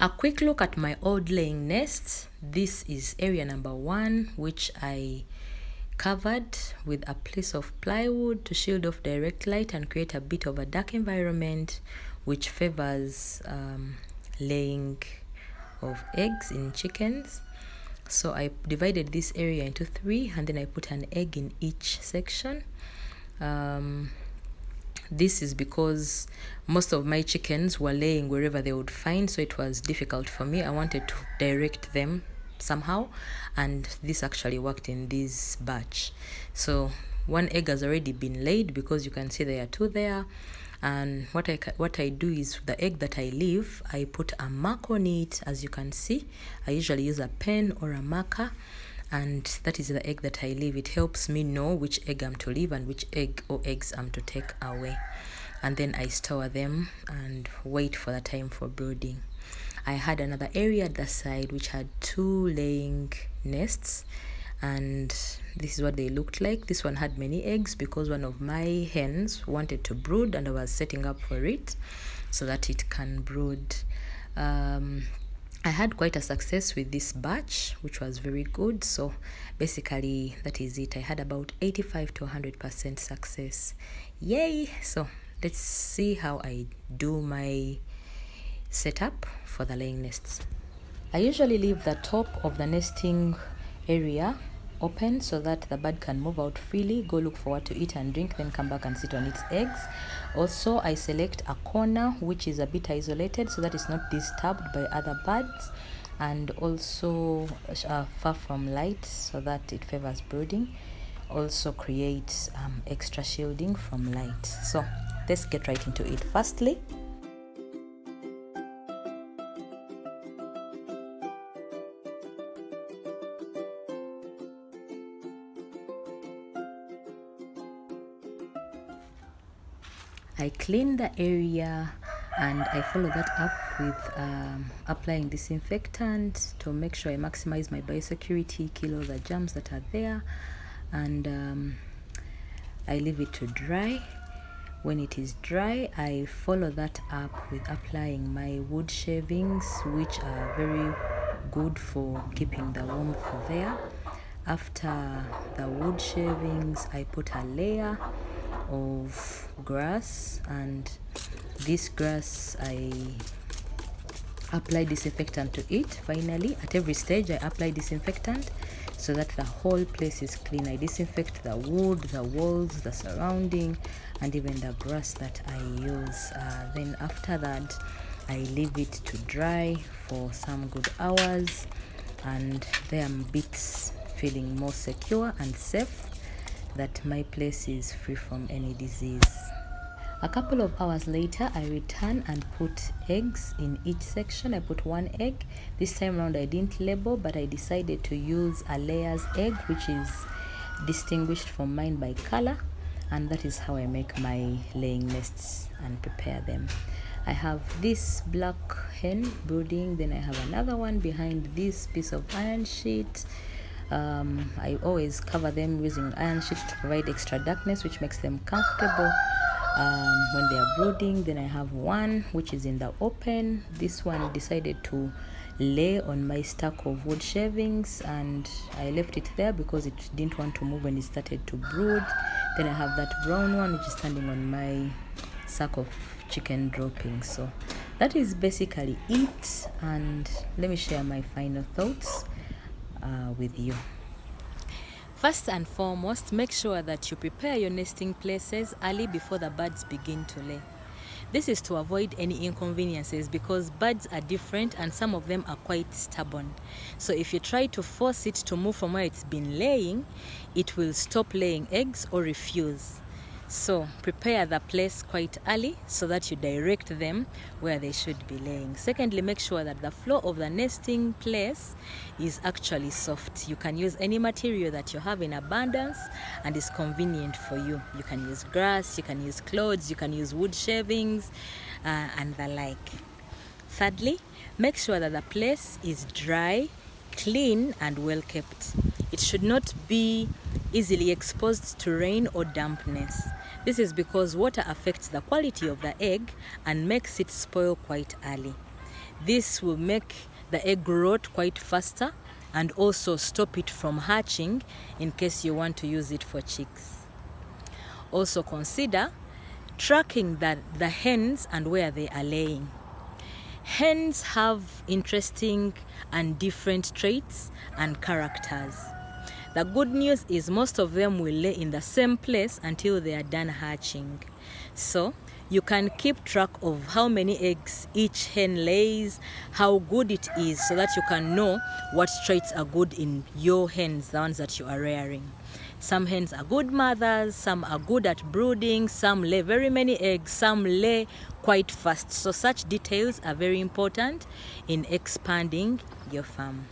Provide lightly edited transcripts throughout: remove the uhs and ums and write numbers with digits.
A quick look at my old laying nest. This is area number 1, which I covered with a piece of plywood to shield off direct light and create a bit of a dark environment, which favors laying of eggs in chickens. So I divided this area into 3, and then I put an egg in each section. This is because most of my chickens were laying wherever they would find, so it was difficult for me. I wanted to direct them somehow, and this actually worked in this batch. So 1 egg has already been laid, because you can see there are 2 there. And what I do is, the egg that I leave, I put a mark on it. As you can see, I usually use a pen or a marker, and that is the egg that I leave. It helps me know which egg I'm to leave and which egg or eggs I'm to take away. And then I store them and wait for the time for brooding. I had another area at the side which had 2 laying nests, and this is what they looked like. This one had many eggs because one of my hens wanted to brood, and I was setting up for it so that it can brood. I had quite a success with this batch, which was very good. So basically that is it. I had about 85 to 100% success. Yay! So let's see how I do my setup for the laying nests. I usually leave the top of the nesting area open so that the bird can move out freely, go look for what to eat and drink, then come back and sit on its eggs. Also, I select a corner which is a bit isolated so that it's not disturbed by other birds, and also far from light so that it favors brooding. Also creates extra shielding from light. So let's get right into it. Firstly, I clean the area, and I follow that up with applying disinfectant to make sure I maximize my biosecurity, kill all the germs that are there, and I leave it to dry. When it is dry, I follow that up with applying my wood shavings, which are very good for keeping the warmth there. After the wood shavings, I put a layer of grass, and this grass I apply disinfectant to it. Finally, at every stage I apply disinfectant so that the whole place is clean. I disinfect the wood, the walls, the surrounding, and even the grass that I use. Then after that, I leave it to dry for some good hours, and there I'm feeling more secure and safe that my place is free from any disease. A couple of hours later, I return and put eggs in each section. I put 1 egg. This time around I didn't label, but I decided to use a layer's egg, which is distinguished from mine by color, and that is how I make my laying nests and prepare them. I have this black hen brooding, then I have another one behind this piece of iron sheet. I always cover them using iron sheet to provide extra darkness, which makes them comfortable when they are brooding. Then I have one which is in the open. This one decided to lay on my stack of wood shavings, and I left it there because it didn't want to move when it started to brood. Then I have that brown one which is standing on my sack of chicken droppings. So that is basically it, and let me share my final thoughts with you. First and foremost, make sure that you prepare your nesting places early before the birds begin to lay. This is to avoid any inconveniences because birds are different and some of them are quite stubborn. So if you try to force it to move from where it's been laying, it will stop laying eggs or refuse. So prepare the place quite early so that you direct them where they should be laying. Secondly, make sure that the floor of the nesting place is actually soft. You can use any material that you have in abundance and is convenient for you. You can use grass, you can use clothes, you can use wood shavings, and the like. Thirdly, make sure that the place is dry, clean, and well kept. It should not be easily exposed to rain or dampness. This is because water affects the quality of the egg and makes it spoil quite early. This will make the egg rot quite faster and also stop it from hatching in case you want to use it for chicks. Also consider tracking the hens and where they are laying. Hens have interesting and different traits and characters. The good news is most of them will lay in the same place until they are done hatching. So you can keep track of how many eggs each hen lays, how good it is, so that you can know what traits are good in your hens, the ones that you are rearing. Some hens are good mothers, some are good at brooding, some lay very many eggs, some lay quite fast. So such details are very important in expanding your farm.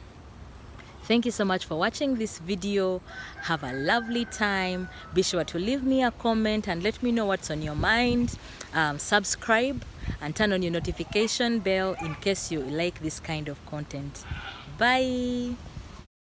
Thank you so much for watching this video. Have a lovely time. Be sure to leave me a comment and let me know what's on your mind. Subscribe and turn on your notification bell in case you like this kind of content. Bye.